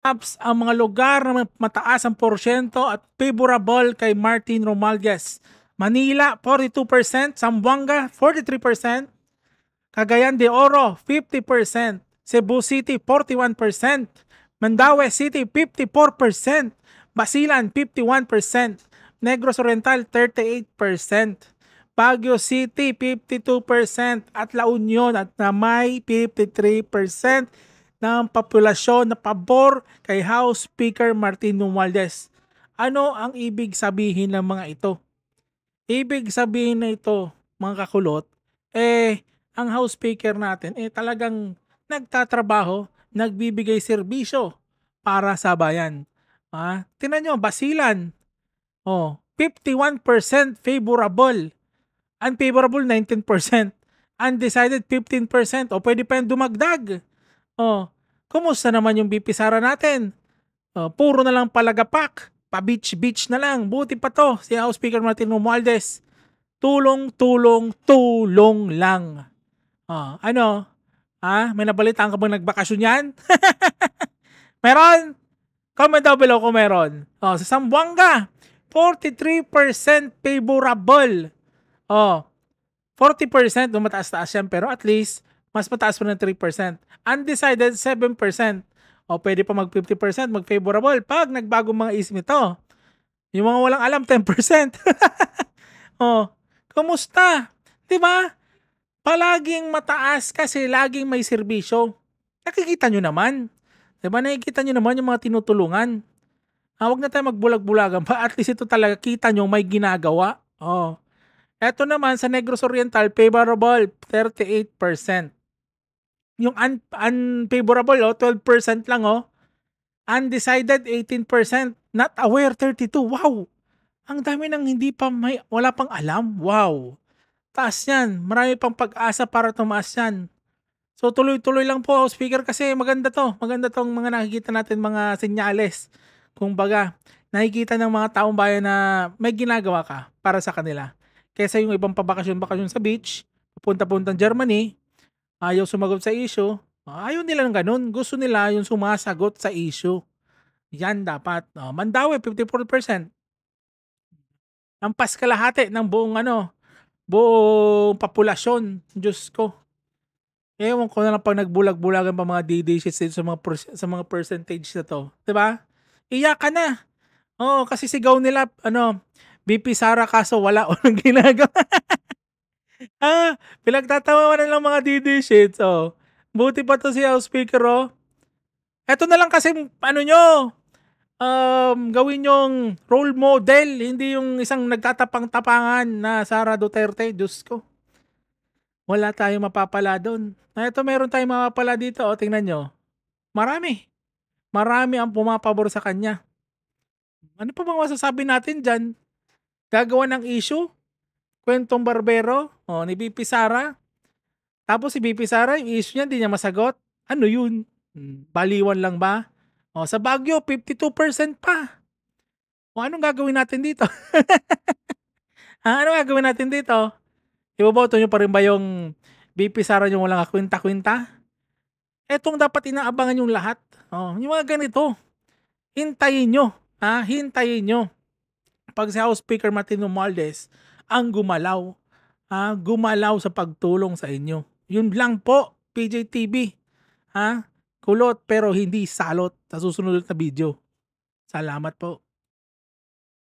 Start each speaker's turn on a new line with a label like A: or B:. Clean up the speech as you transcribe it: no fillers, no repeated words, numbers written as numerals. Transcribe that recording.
A: Apps ang mga lugar na mataas ang porsyento at favorable kay Martin Romualdez. Manila, 42%, Zamboanga, 43%, Cagayan de Oro, 50%, Cebu City, 41%, Mandaue City, 54%, Basilan, 51%, Negros Oriental, 38%, Baguio City, 52%, at La Union at na may 53% ng populasyon na pabor kay House Speaker Martin Romualdez. Ano ang ibig sabihin ng mga ito? Ibig sabihin na ito, mga kakulot, ang House Speaker natin, talagang nagtatrabaho, nagbibigay serbisyo para sa bayan. Tingnan nyo, Basilan, 51% favorable, unfavorable 19%, undecided 15%, pwede pa yung dumagdag. Kumusta naman yung BP Sara natin? Puro na lang palagapak, pa-beach-beach na lang. Buti pa to, si House Speaker Martin Romualdez. Tulong, tulong, tulong lang. Ano? May nabalitaan ka bang nagbakasyon yan? Meron? Comment down below kung meron. Sa Zamboanga, 43% favorable. 40% mataas-taas yan, pero at least mas mataas pa ng 3%. Undecided, 7%. Pwede pa mag 50%, mag favorable pag nagbago mga isip nito. Yung mga walang alam, 10%. Kumusta? 'Di ba? Palaging mataas kasi laging may serbisyo. Nakikita nyo naman. 'Di ba? Nakikita nyo naman yung mga tinutulungan. Huwag na tayo magbulag-bulagan pa. At least ito talaga kita nyo may ginagawa. Eto naman sa Negros Oriental, favorable, 38%. Yung unfavorable, 12% lang. Undecided, 18%. Not aware, 32%. Wow! Ang dami ng wala pang alam. Wow! Taas yan. Marami pang pag-asa para tumaas yan. So tuloy-tuloy lang po, Speaker, kasi maganda to. Maganda tong mga nakikita natin mga senyales. Kung baga, nakikita ng mga taong bayan na may ginagawa ka para sa kanila. Kesa yung ibang pabakasyon-bakasyon sa beach, punta-puntang Germany, ayaw sumagot sa issue. Ayaw nila ng ganun. Gusto nila yung sumasagot sa issue. Yan dapat. Mandaue, 54%. Ang kalahati ng buong populasyon. Diyos ko. Ewan ko na lang pag nagbulag-bulagan pa mga DD sheets sa mga percentage na to. 'Di ba? Iyak ka na. Kasi sigaw nila, BP Sara kaso wala walang ginagawa. Pinagtatawanan lang mga DD sheets. Buti pa to si House Speaker. Eto na lang kasi nyo, gawin yung role model, hindi yung isang nagtatapang-tapangan na Sara Duterte. Diyos ko. Wala tayong mapapala doon. Ito meron tayong mapapala dito. Tingnan nyo. Marami. Marami ang pumapabor sa kanya. Ano pa bang masasabi natin dyan? Gagawa ng issue? Kwentong barbero? Ni BP Sara? Tapos si BP Sara, yung issue niya, hindi niya masagot. Ano yun? Baliwan lang ba? Sa Baguio, 52% pa. Anong gagawin natin dito? Anong gagawin natin dito? Iboboto nyo pa rin ba yung BP Sara yung walang kakwinta-kwinta? Etong dapat inaabangan yung lahat. Yung mga ganito. Hintayin nyo. Hintayin nyo. Pag si House Speaker Martin Romualdez ang gumalaw. Gumalaw sa pagtulong sa inyo. Yun lang po, PJTV. Kulot pero hindi salot sa susunod na video. Salamat po.